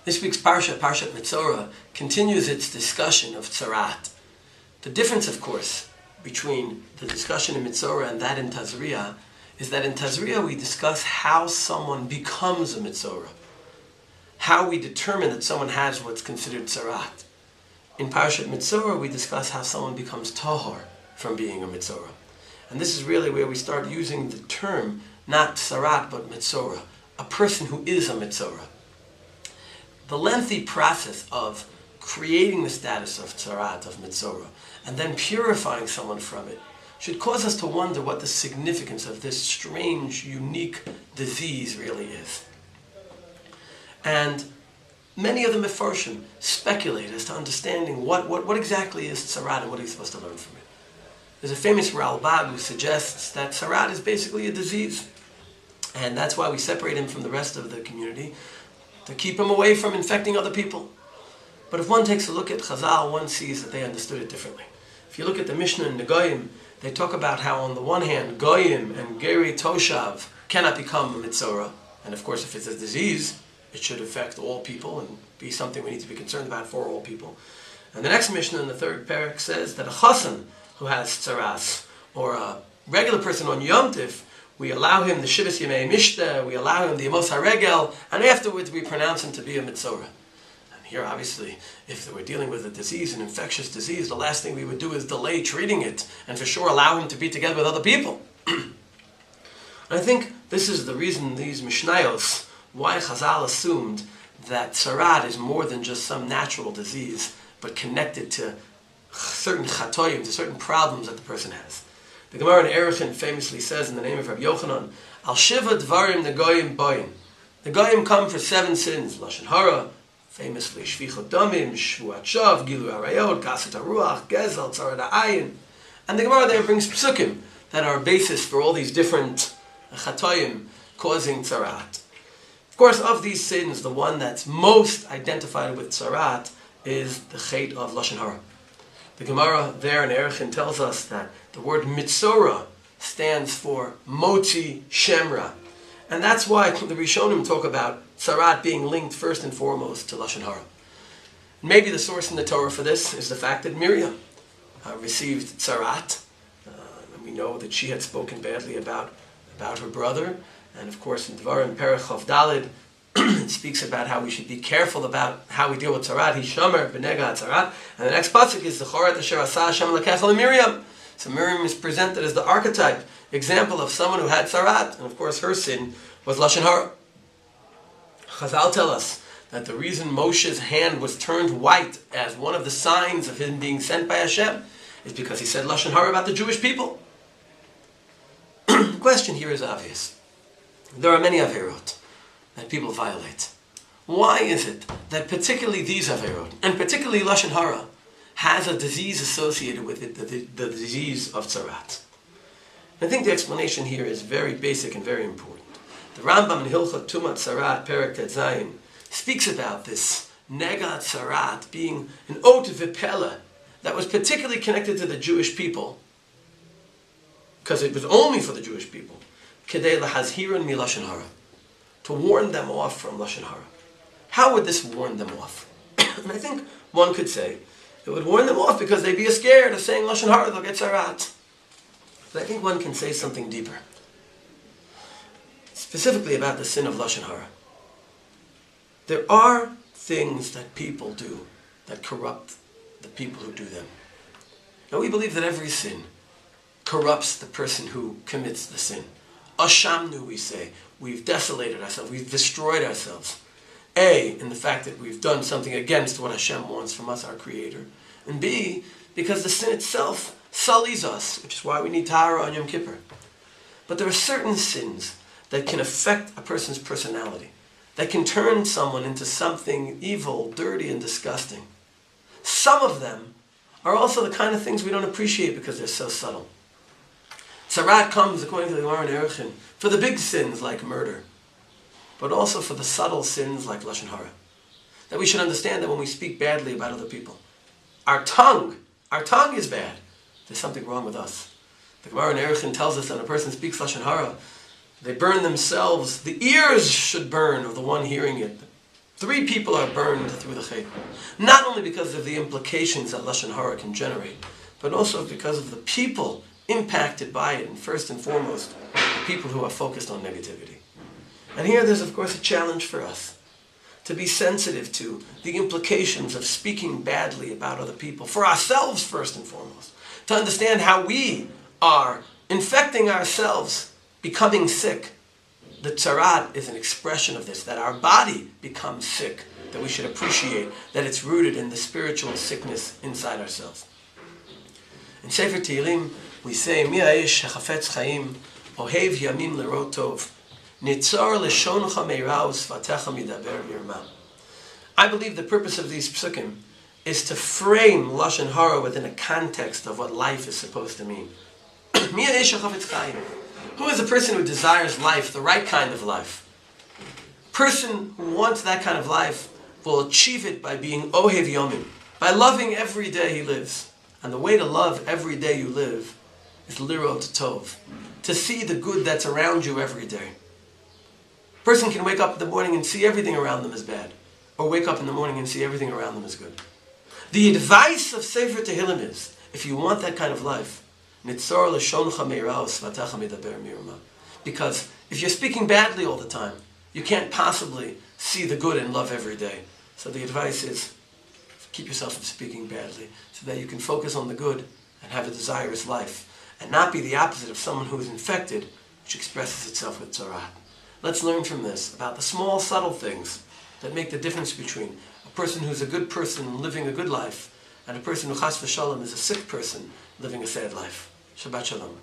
This week's parshat Metzora, continues its discussion of Surat. The difference, of course, between the discussion in Metzora and that in Tazria is that in Tazria we discuss how someone becomes a Metzora, how we determine that someone has what's considered Surat. In parshat Metzora we discuss how someone becomes Tahor from being a Metzora. And this is really where we start using the term, not Surat but Metzora, a person who is a Metzora. The lengthy process of creating the status of Surat, of Metzora, and then purifying someone from it, should cause us to wonder what the significance of this strange, unique disease really is. And many of the Mefarshim speculate as to understanding what exactly is Surat and what are you supposed to learn from it. There's a famous Ralbag who suggests that Surat is basically a disease, and that's why we separate him from the rest of the community, to keep him away from infecting other people. But if one takes a look at Chazal, one sees that they understood it differently. If you look at the Mishnah and the Goyim, they talk about how on the one hand, Goyim and Geri Toshav cannot become a Metzora. And of course, if it's a disease, it should affect all people and be something we need to be concerned about for all people. And the next Mishnah in the third parak says that a Chassan who has Tzaras, or a regular person on Yom Tif, we allow him the Shivas Yemei Mishteh, we allow him the Yemos HaRegel, and afterwards we pronounce him to be a Metzora. And here, obviously, if we're dealing with a disease, an infectious disease, the last thing we would do is delay treating it, and for sure allow him to be together with other people. And I think this is the reason, these Mishnayos, why Chazal assumed that Surat is more than just some natural disease, but connected to certain chatoyim, to certain problems that the person has. The Gemara in Erechim famously says in the name of Rabbi Yochanan, Al Shiva Dvarim the Goyim Boyin. The Goyim come for 7 sins, Lashon Hara, famously Shvichot Damim, Shvuat Shav, Gilu Arayot, Kasat HaRuach, Gezel, Tzarat HaAyin. And the Gemara there brings psukim that are a basis for all these different chatoyim causing tzarat. Of course, of these sins, the one that's most identified with tzarat is the chait of Lashon Hara. The Gemara there in Erechim tells us that the word Metzora stands for Motzi Shemra. And that's why the Rishonim talk about Tzarat being linked first and foremost to Lashon Hara. Maybe the source in the Torah for this is the fact that Miriam received Tzarat. And we know that she had spoken badly about her brother. And of course in Dvarim Perech Chav Daled, it speaks about how we should be careful about how we deal with Tzarat. Hishamer b'nega Tzarat. And the next pasuk is Zechoret asher asa Hashem lekechel Miriam. So Miriam is presented as the archetype, example of someone who had Tzarat. And of course her sin was Lashon Hara. Chazal tell us that the reason Moshe's hand was turned white as one of the signs of him being sent by Hashem is because he said Lashon Hara about the Jewish people. The question here is obvious. There are many Averot that people violate. Why is it that particularly these Averot, and particularly Lashon Hara, has a disease associated with it, the disease of Tzarat? I think the explanation here is very basic and very important. The Rambam in Hilchot Tumat Tzarat, Perek Tet Zayin, speaks about this Nega Tzarat being an ot v'pela that was particularly connected to the Jewish people, because it was only for the Jewish people, Kedei lahazhiran mi Lashon Hara, to warn them off from Lashon Hara. How would this warn them off? And I think one could say it would warn them off because they'd be scared of saying Lashon Hara, they'll get Tzarat. But I think one can say something deeper, specifically about the sin of Lashon Hara. There are things that people do that corrupt the people who do them. Now we believe that every sin corrupts the person who commits the sin. Ashamnu, we say. We've desolated ourselves. We've destroyed ourselves. A, in the fact that we've done something against what Hashem wants from us, our Creator. And B, because the sin itself sullies us, which is why we need Tahara on Yom Kippur. But there are certain sins that can affect a person's personality, that can turn someone into something evil, dirty, and disgusting. Some of them are also the kind of things we don't appreciate because they're so subtle. Tzarat comes, according to the Gemara in Erechim, for the big sins like murder, but also for the subtle sins like Lashon Hara. That we should understand that when we speak badly about other people, our tongue is bad. There's something wrong with us. The Gemara in Erechim tells us that when a person speaks Lashon Hara, they burn themselves. The ears should burn of the one hearing it. 3 people are burned through the chet. Not only because of the implications that Lashon Hara can generate, but also because of the people impacted by it, and first and foremost, the people who are focused on negativity. And here there's of course a challenge for us to be sensitive to the implications of speaking badly about other people, for ourselves first and foremost, to understand how we are infecting ourselves, becoming sick. The Surat is an expression of this, that our body becomes sick, that we should appreciate that it's rooted in the spiritual sickness inside ourselves. In Sefer Tehillim, we say, Mi ha'esh hachafetz chaim, ohev yamim lerot tov, nitzor leshoncha meirah u'svatecha midaber yirma. I believe the purpose of these psukim is to frame Lashon Hara within a context of what life is supposed to mean. Mi ha'esh hachafetz chaim. Who is a person who desires life, the right kind of life? A person who wants that kind of life will achieve it by being ohev yomim, by loving every day he lives. And the way to love every day you live is lirot tov, to see the good that's around you every day. A person can wake up in the morning and see everything around them is bad, or wake up in the morning and see everything around them is good. The advice of Sefer Tehillim is, if you want that kind of life, nitzor leshoncha meirah u'svatecha midaber mirma. Because if you're speaking badly all the time, you can't possibly see the good and love every day. So the advice is, keep yourself from speaking badly, so that you can focus on the good and have a desirous life, and not be the opposite of someone who is infected, which expresses itself with Seurat. Let's learn from this about the small, subtle things that make the difference between a person who's a good person living a good life and a person who chas v'shalom is a sick person living a sad life. Shabbat Shalom.